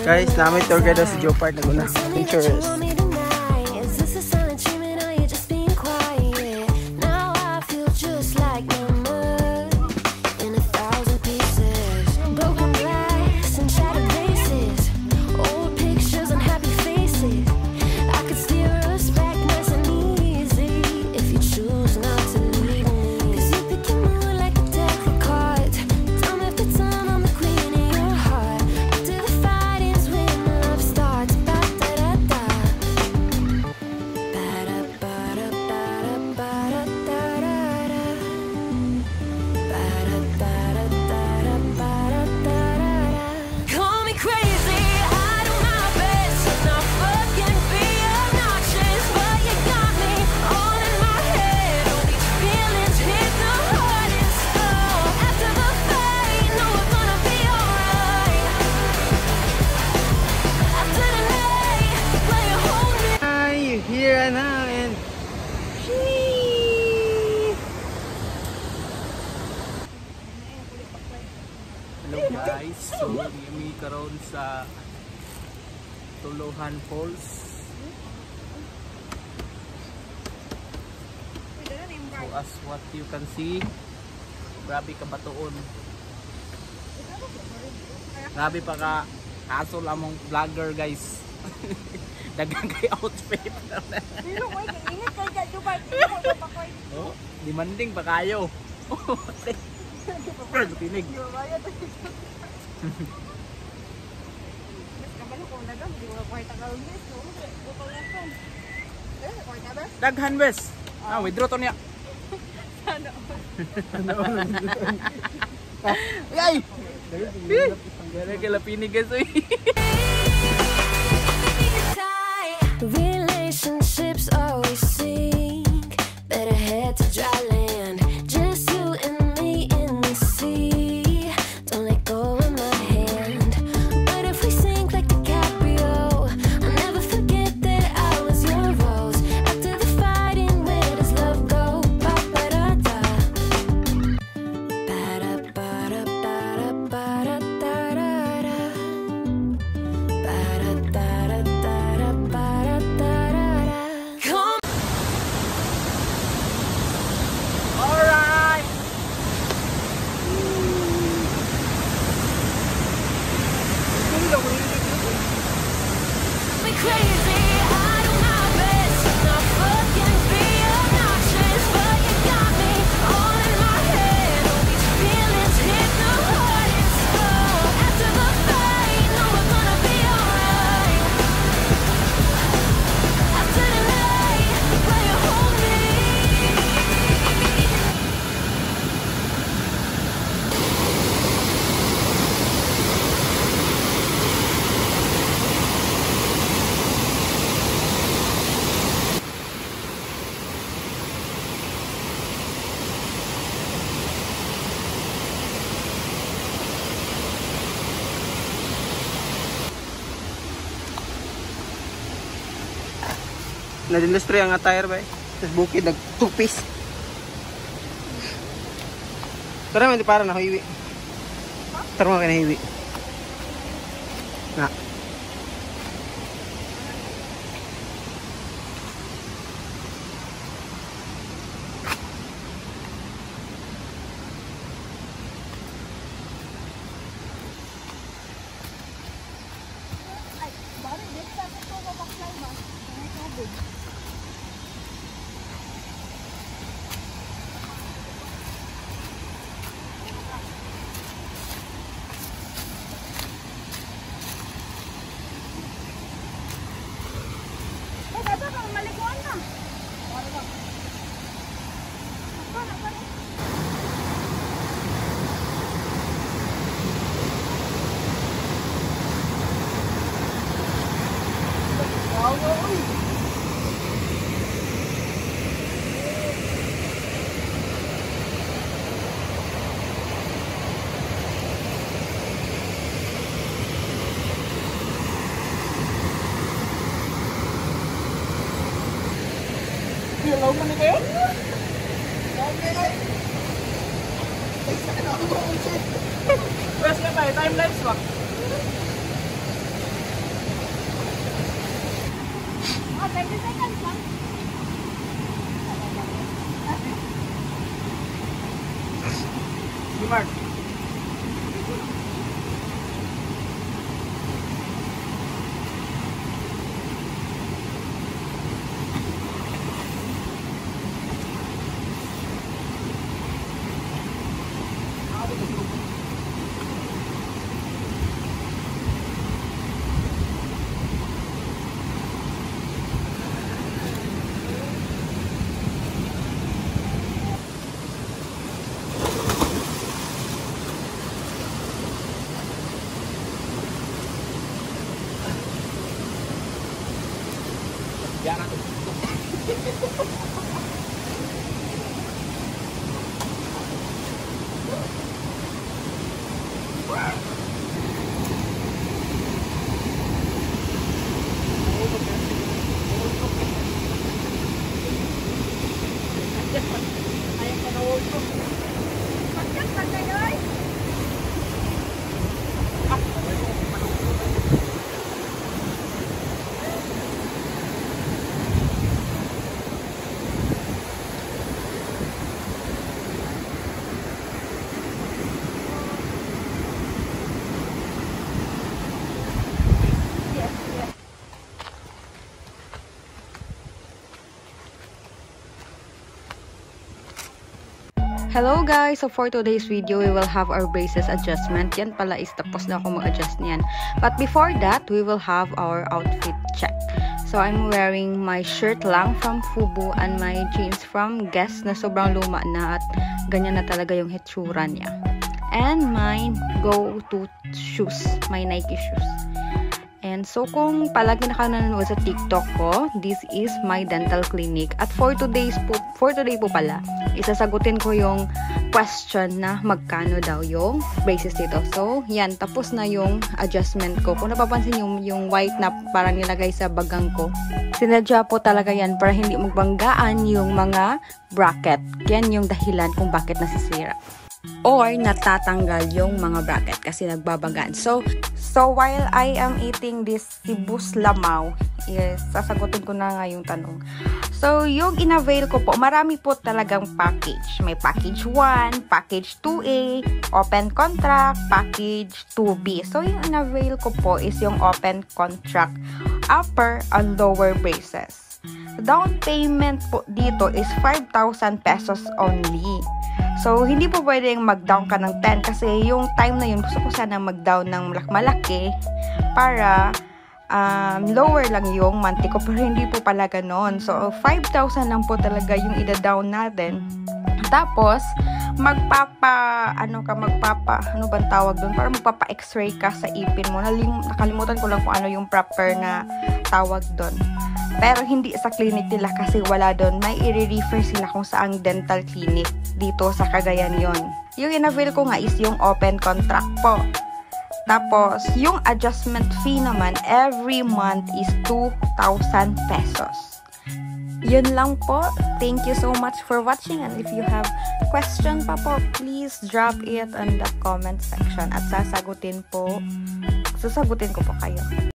Guys, namin tour guide si Jopard na pictures. Hello guys, so kami karon sa Tuluhan Falls. So as what you can see, grabe ka batuon. Grabe pa ka asol among vlogger guys. Dagang kay outfit. Oh, demanding pa kayo. Tinig. Daghan bes. Withdraw to niya. Ay! Gara kala pinig guys. Relationships always sink. Better head to dry land. Just you and me in the sea. Don't let go of my hand. But if we sink like DiCaprio, I'll never forget that I was your rose. After the fighting, where does love go? Ba-ba-da-da. Ba-da-ba-da-ba-da-ba-da-da-da-da. Ba-da-da-da-da-da-da-da-da. Come. Alright. We crazy, I do my best not fucking be obnoxious, but you got me all in my head. All these feelings hit the hardest. Oh, after the fight, know we're gonna be alright. After the night, will you hold me? Na-industry ang attire ba eh. Tapos bukid nag-tupis. Tara, hindi para na hiwi. Tara mo ka na hiwi. Na. Hello mo na kayo? Where's nga tayo? Timelines ba? 20 seconds lang. Smart. Yan ako. Hello guys! So for today's video, we will have our braces adjustment. Yan pala is tapos na ako mag-adjust niyan. But before that, we will have our outfit check. So I'm wearing my shirt lang from Fubu and my jeans from Guess na sobrang luma na at ganyan na talaga yung hitsura niya. And my go-to shoes, my Nike shoes. And so kung palagi na kayo nanonood sa TikTok ko, this is my dental clinic. At for today po pala, isasagutin ko yung question na magkano daw yung braces dito. So, yan, tapos na yung adjustment ko. Kung napapansin yung white na parang nilagay sa bagang ko, sinadya po talaga yan para hindi magbanggaan yung mga bracket. Yan yung dahilan kung bakit nasisira. Or natatanggal yung mga bracket kasi nagbabagaan. So while I am eating this sibus lamaw, is sasagutin ko na nga yung tanong. So yung in-avail ko po, marami po talagang package. May package 1, package 2A, open contract, package 2B. So yung in-avail ko po is yung open contract upper and lower braces. Down payment po dito is 5,000 pesos only. So, hindi po pwedeng mag-down ka ng 10 kasi yung time na yun, gusto ko sana mag-down ng malaki para lower lang yung monthly ko, pero hindi po pala ganon. So, 5,000 lang po talaga yung ida-down natin. Tapos, ano bang tawag doon? Para magpapa-x-ray ka sa ipin mo. Nakalimutan ko lang kung ano yung proper na tawag doon. Pero hindi sa clinic nila kasi wala doon. May i-refer sila kung saang dental clinic dito sa Cagayan yon. Yung in-avail ko nga is yung open contract po. Tapos, yung adjustment fee naman every month is 2,000 pesos. Yun lang po. Thank you so much for watching, and if you have question pa po, please drop it on the comment section at sasagutin ko po kayo.